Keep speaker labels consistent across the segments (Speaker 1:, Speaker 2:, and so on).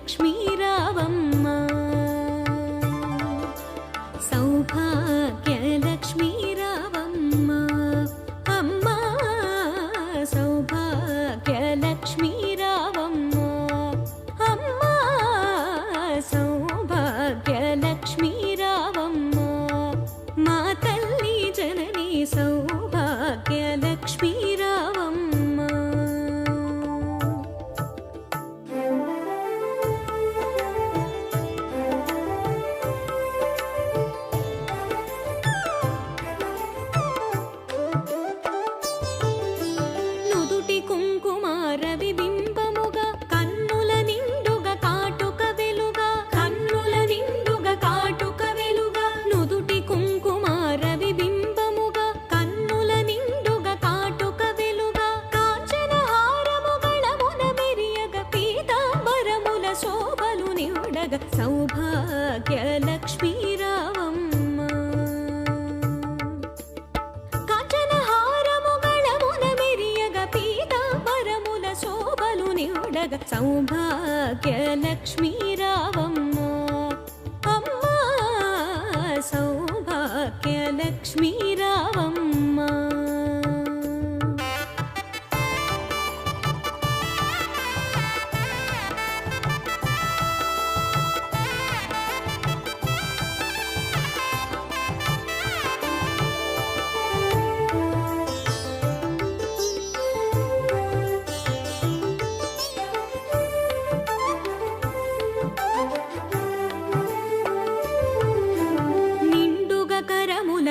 Speaker 1: సౌభాగ్యలక్ష్మీ రావమ్మ సౌభాగ్యలక్ష్మీ రావమ్మ అమ్మా సౌభాగ్యలక్ష్మీ రావమ్మ అమ్మా సౌభాగ్యలక్ష్మీ రావమ్మ మా తల్లి జనని సౌభాగ్యలక్ష్మీ రావమ్మ సౌభాగ్యలక్ష్మీ రావమ్మ కాంచనహారముగళమున మెరియగ పీతాంబరముల శోభలు నిండగ సౌభాగ్యలక్ష్మీ రావమ్మ అమ్మా సౌభాగ్యలక్ష్మీ రావమ్మ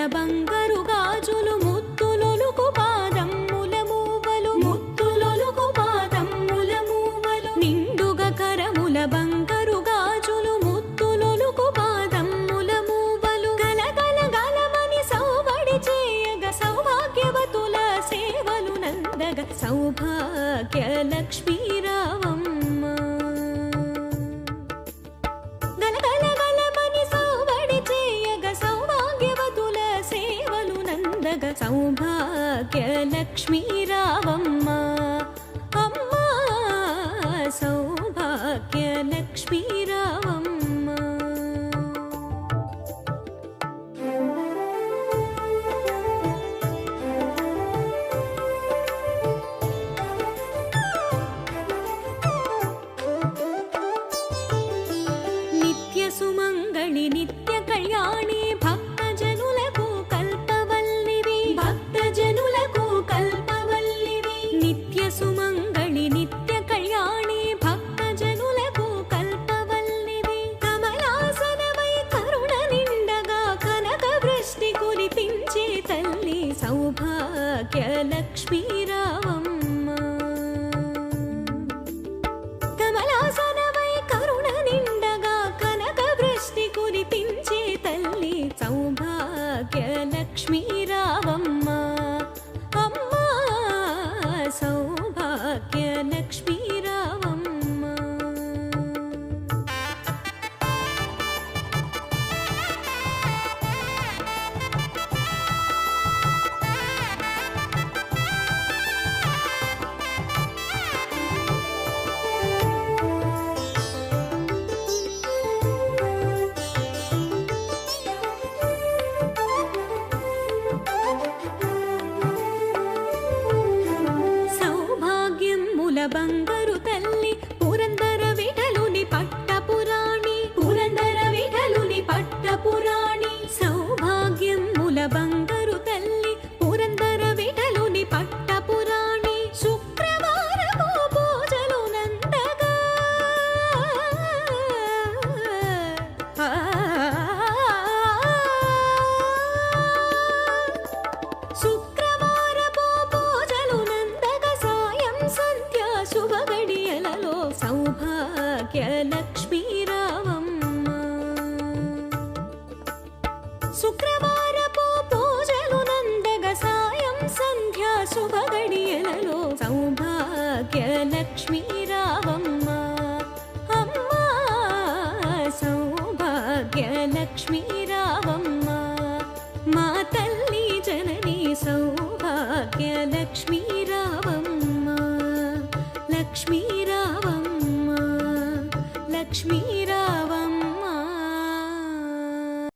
Speaker 1: బంగారు గాజులు ముత్తులొలుకు పాదమ్ముల మూవలు ముత్తులొలుకు పాదమ్ముల మూవలు నిండుగా కరముల బంగారు గాజులు ముత్తులొలుకు పాదమ్ముల మూవలు గలగల గలమని సౌవడి చేయగ సౌభాగ్యవతుల సేవలు నందగ సౌభాగ్యలక్ష్మీ రావమ్మ గలగల గలమని సౌవడి చేయగ సౌభాగ్యవతుల సేవలు నందగ సౌభాగ్యలక్ష్మీ రావమ్మ అమ్మా సౌభాగ్యలక్ష్మీ రావమ్మ నిత్య సుమంగళి నిత్య కళ్యాణి భక్తజనులకు కల్పవల్లివి భక్తజనులకు కల్పవల్లివి నిత్య సుమంగళి నిత్య కళ్యాణి భక్తజనులకు కల్పవల్లివి కమలాసనమై కరుణ నిండగా కనక వృష్టి కురిపించే తల్లి సౌభాగ్యలక్ష్మీ రావమ్మ కమలాసనమై కరుణ నిండగా కనక వృష్టి కురిపించే తల్లి సౌభాగ్యలక్ష్మీ రావమ్మ అమ్మా సౌభాగ్యలక్ష్మీ రావమ్మ సౌభాగ్యముల బంగారు తల్లి పురందర విఠలుని పట్టపురాణి పురందర విఠలుని పట్టపురాణి సౌభాగ్యముల బంగారు తల్లి పురందర విఠలుని పట్టపురాణి శుక్రవారము పూజలు నందగా శుక్రవారపు పూజలు నందగ సాయం సంధ్య శుభ గడియలలో సౌభాగ్యలక్ష్మీ రావమ్మ శుక్రవారపు పూజలు నందగ సాయం సంధ్య శుభ గడియలలో సౌభాగ్యలక్ష్మీ రావమ్మ అమ్మా సౌభాగ్యలక్ష్మీ రావమ్మ మా తల్లి జనని సౌభాగ్యలక్ష్మీ రావమ్మ లక్ష్మీ రావమ్మ లక్ష్మీ